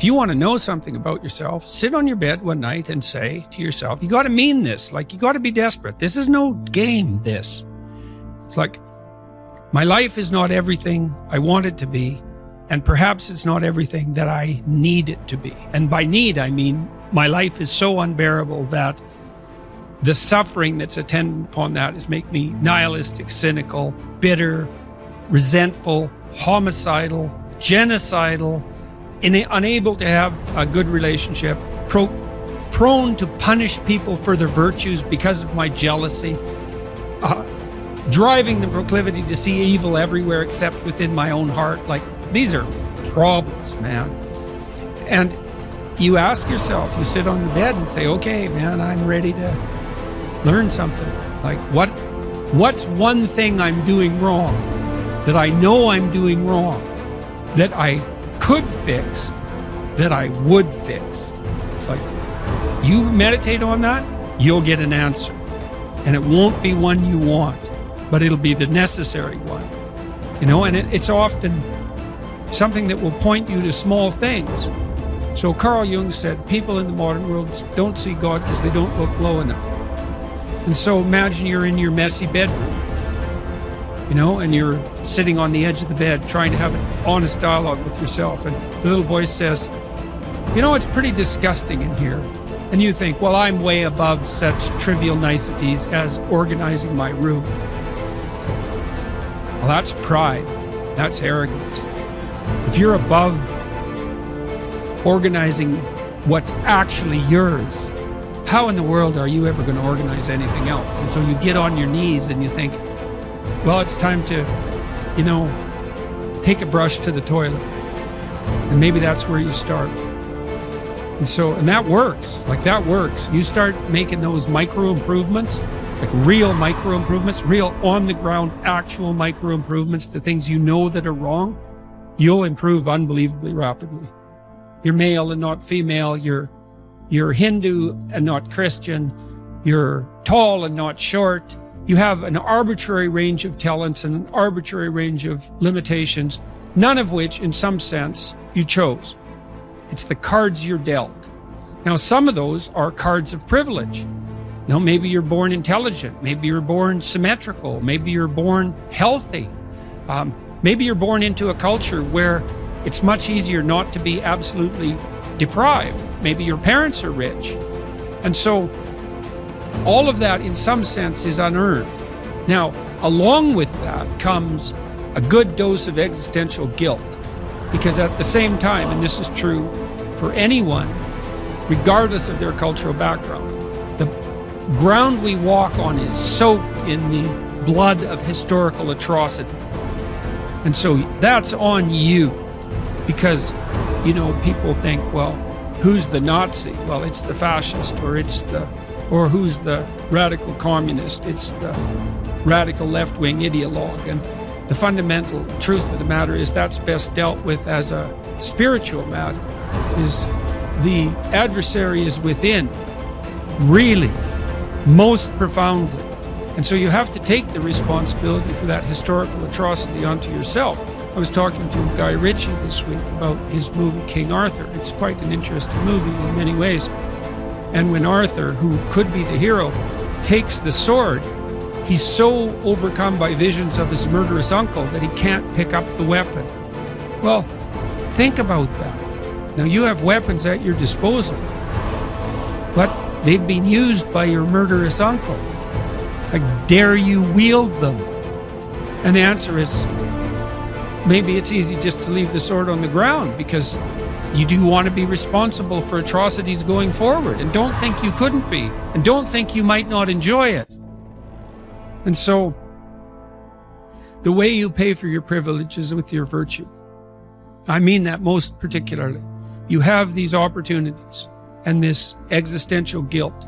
If you want to know something about yourself, sit on your bed one night and say to yourself, you got to mean this. Like, you got to be desperate. This is no game, this. It's like, my life is not everything I want it to be, and perhaps it's not everything that I need it to be. And by need, I mean my life is so unbearable that the suffering that's attendant upon that is make me nihilistic, cynical, bitter, resentful, homicidal, genocidal, unable to have a good relationship, prone to punish people for their virtues because of my jealousy, driving the proclivity to see evil everywhere except within my own heart. Like, these are problems, man. And you ask yourself, you sit on the bed and say, okay, man, I'm ready to learn something. Like, what's one thing I'm doing wrong that I know I'm doing wrong that I could fix, that I would fix? It's like, you meditate on that, you'll get an answer. And it won't be one you want, but it'll be the necessary one. You know, and it's often something that will point you to small things. So Carl Jung said, people in the modern world don't see God because they don't look low enough. And so imagine you're in your messy bedroom, you know, and you're sitting on the edge of the bed trying to have an honest dialogue with yourself. And the little voice says, you know, it's pretty disgusting in here. And you think, well, I'm way above such trivial niceties as organizing my room. Well, that's pride. That's arrogance. If you're above organizing what's actually yours, how in the world are you ever going to organize anything else? And so you get on your knees and you think, well, it's time to, you know, take a brush to the toilet. And maybe that's where you start. And that works. Like, that works. You start making those micro improvements, like real micro improvements, real on the ground, actual micro improvements to things you know that are wrong, you'll improve unbelievably rapidly. You're male and not female. You're Hindu and not Christian. You're tall and not short. You have an arbitrary range of talents and an arbitrary range of limitations, none of which, in some sense, you chose. It's the cards you're dealt. Now, some of those are cards of privilege. Now, maybe you're born intelligent. Maybe you're born symmetrical. Maybe you're born healthy. Maybe you're born into a culture where it's much easier not to be absolutely deprived. Maybe your parents are rich. And so all of that, in some sense, is unearned. Now, along with that comes a good dose of existential guilt. Because at the same time, and this is true for anyone, regardless of their cultural background, the ground we walk on is soaked in the blood of historical atrocity. And so that's on you. Because, you know, people think, well, who's the Nazi? Well, it's the fascist, or who's the radical communist? It's the radical left-wing ideologue. And the fundamental truth of the matter is that's best dealt with as a spiritual matter. Is the adversary is within, really, most profoundly. And so you have to take the responsibility for that historical atrocity onto yourself. I was talking to Guy Ritchie this week about his movie King Arthur. It's quite an interesting movie in many ways. And when Arthur, who could be the hero, takes the sword, he's so overcome by visions of his murderous uncle that he can't pick up the weapon. Well, think about that. Now, you have weapons at your disposal, but they've been used by your murderous uncle. Like, dare you wield them? And the answer is, maybe it's easy just to leave the sword on the ground because you do want to be responsible for atrocities going forward, and don't think you couldn't be, and don't think you might not enjoy it. And so, the way you pay for your privilege is with your virtue. I mean that most particularly. You have these opportunities and this existential guilt.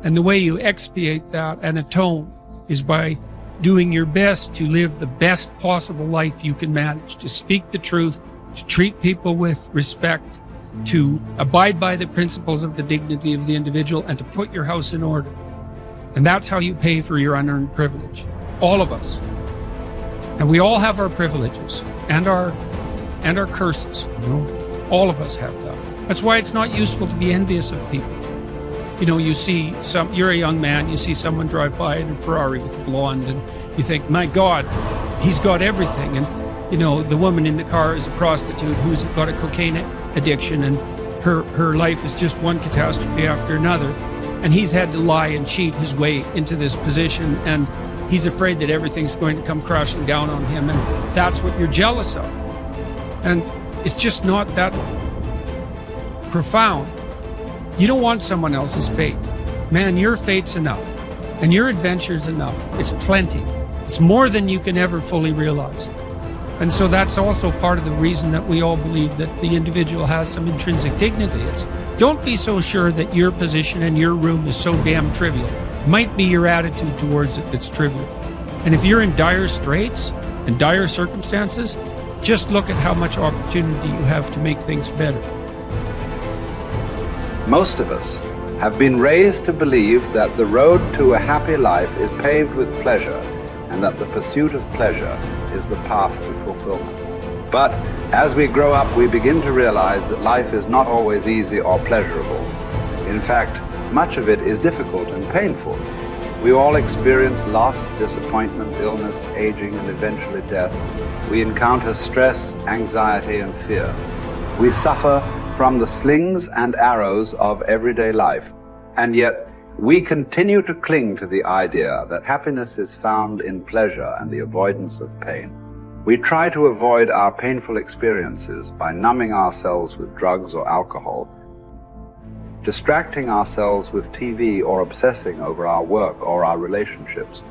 And the way you expiate that and atone is by doing your best to live the best possible life you can manage, to speak the truth, to treat people with respect, to abide by the principles of the dignity of the individual, and to put your house in order. And that's how you pay for your unearned privilege. All of us. And we all have our privileges and our curses, you know. All of us have that. That's why it's not useful to be envious of people. You know, you're a young man, you see someone drive by in a Ferrari with a blonde, and you think, my God, he's got everything. And, you know, the woman in the car is a prostitute who's got a cocaine addiction, and her life is just one catastrophe after another. And he's had to lie and cheat his way into this position, and he's afraid that everything's going to come crashing down on him, and that's what you're jealous of. And it's just not that profound. You don't want someone else's fate. Man, your fate's enough, and your adventure's enough. It's plenty. It's more than you can ever fully realize. And so that's also part of the reason that we all believe that the individual has some intrinsic dignity. It's don't be so sure that your position in your room is so damn trivial. Might be your attitude towards it that's trivial. And if you're in dire straits and dire circumstances, just look at how much opportunity you have to make things better. Most of us have been raised to believe that the road to a happy life is paved with pleasure, and that the pursuit of pleasure is the path to fulfillment. But as we grow up, we begin to realize that life is not always easy or pleasurable. In fact, much of it is difficult and painful. We all experience loss, disappointment, illness, aging, and eventually death. We encounter stress, anxiety, and fear. We suffer from the slings and arrows of everyday life, and yet we continue to cling to the idea that happiness is found in pleasure and the avoidance of pain. We try to avoid our painful experiences by numbing ourselves with drugs or alcohol, distracting ourselves with TV, or obsessing over our work or our relationships.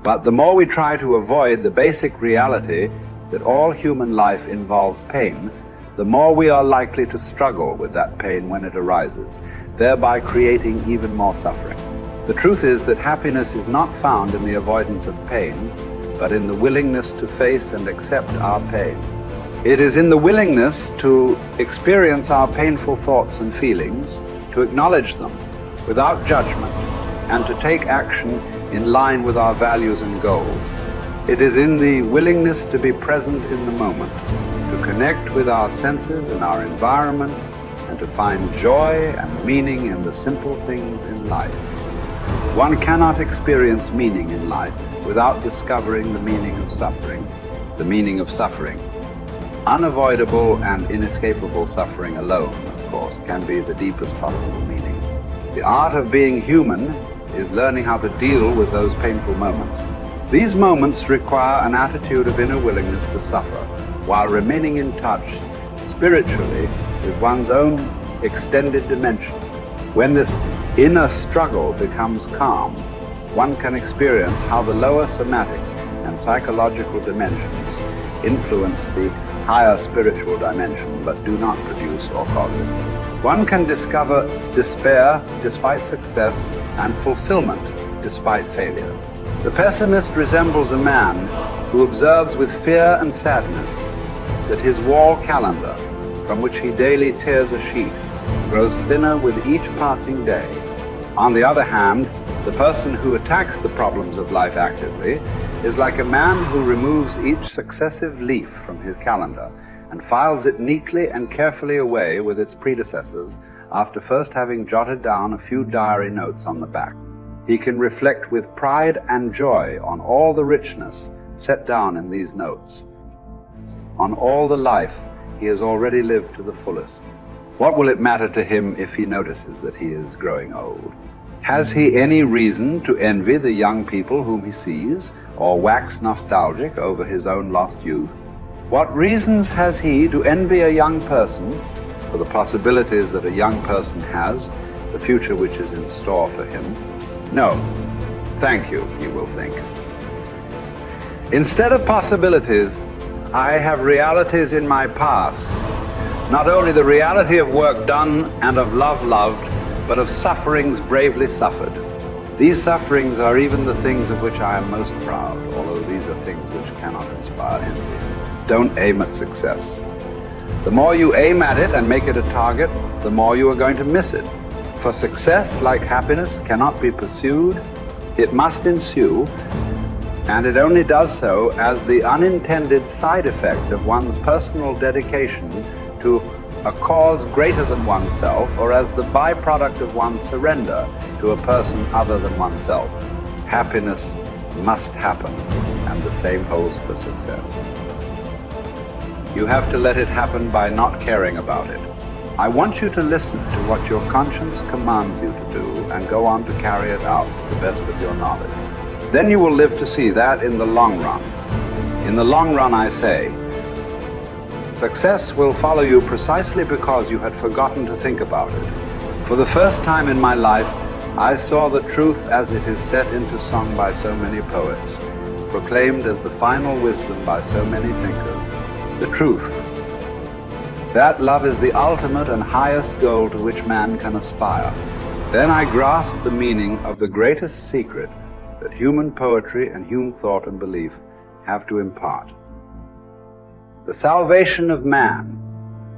But the more we try to avoid the basic reality that all human life involves pain, the more we are likely to struggle with that pain when it arises, thereby creating even more suffering. The truth is that happiness is not found in the avoidance of pain, but in the willingness to face and accept our pain. It is in the willingness to experience our painful thoughts and feelings, to acknowledge them without judgment, and to take action in line with our values and goals. It is in the willingness to be present in the moment, to connect with our senses and our environment, and to find joy and meaning in the simple things in life. One cannot experience meaning in life without discovering the meaning of suffering. The meaning of suffering. Unavoidable and inescapable suffering alone, of course, can be the deepest possible meaning. The art of being human is learning how to deal with those painful moments. These moments require an attitude of inner willingness to suffer, while remaining in touch spiritually with one's own extended dimension. When this inner struggle becomes calm, one can experience how the lower somatic and psychological dimensions influence the higher spiritual dimension, but do not produce or cause it. One can discover despair despite success and fulfillment despite failure. The pessimist resembles a man who observes with fear and sadness that his wall calendar, from which he daily tears a sheet, grows thinner with each passing day. On the other hand, the person who attacks the problems of life actively is like a man who removes each successive leaf from his calendar and files it neatly and carefully away with its predecessors after first having jotted down a few diary notes on the back. He can reflect with pride and joy on all the richness set down in these notes, on all the life he has already lived to the fullest. What will it matter to him if he notices that he is growing old? Has he any reason to envy the young people whom he sees, or wax nostalgic over his own lost youth? What reasons has he to envy a young person for the possibilities that a young person has, the future which is in store for him? No. Thank you, he will think. Instead of possibilities, I have realities in my past. Not only the reality of work done and of love loved, but of sufferings bravely suffered. These sufferings are even the things of which I am most proud, although these are things which cannot inspire envy. Don't aim at success. The more you aim at it and make it a target, the more you are going to miss it. For success, like happiness, cannot be pursued. It must ensue, and it only does so as the unintended side effect of one's personal dedication to a cause greater than oneself, or as the byproduct of one's surrender to a person other than oneself. Happiness must happen, and the same holds for success. You have to let it happen by not caring about it. I want you to listen to what your conscience commands you to do and go on to carry it out to the best of your knowledge. Then you will live to see that in the long run. In the long run, I say, success will follow you precisely because you had forgotten to think about it. For the first time in my life, I saw the truth as it is set into song by so many poets, proclaimed as the final wisdom by so many thinkers. The truth, that love is the ultimate and highest goal to which man can aspire. Then I grasped the meaning of the greatest secret that human poetry and human thought and belief have to impart. The salvation of man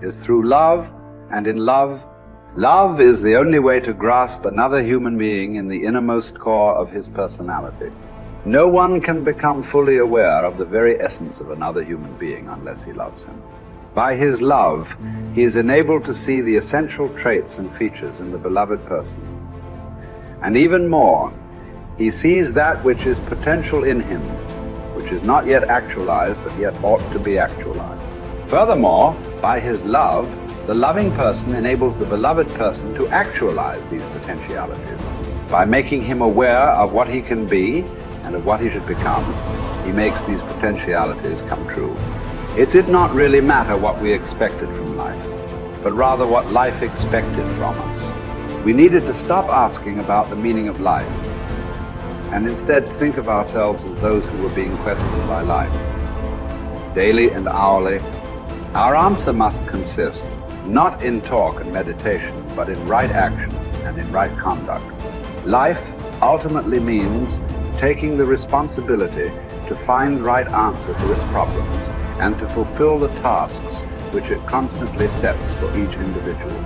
is through love, and in love, love is the only way to grasp another human being in the innermost core of his personality. No one can become fully aware of the very essence of another human being unless he loves him. By his love, he is enabled to see the essential traits and features in the beloved person. And even more, he sees that which is potential in him, which is not yet actualized, but yet ought to be actualized. Furthermore, by his love, the loving person enables the beloved person to actualize these potentialities. By making him aware of what he can be and of what he should become, he makes these potentialities come true. It did not really matter what we expected from life, but rather what life expected from us. We needed to stop asking about the meaning of life, and instead think of ourselves as those who were being questioned by life. Daily and hourly, our answer must consist not in talk and meditation, but in right action and in right conduct. Life ultimately means taking the responsibility to find right answer to its problems and to fulfill the tasks which it constantly sets for each individual.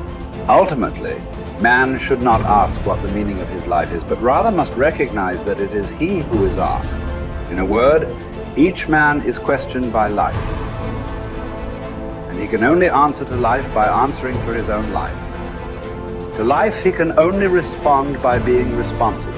Ultimately, man should not ask what the meaning of his life is, but rather must recognize that it is he who is asked. In a word, each man is questioned by life, and he can only answer to life by answering for his own life. To life he can only respond by being responsible.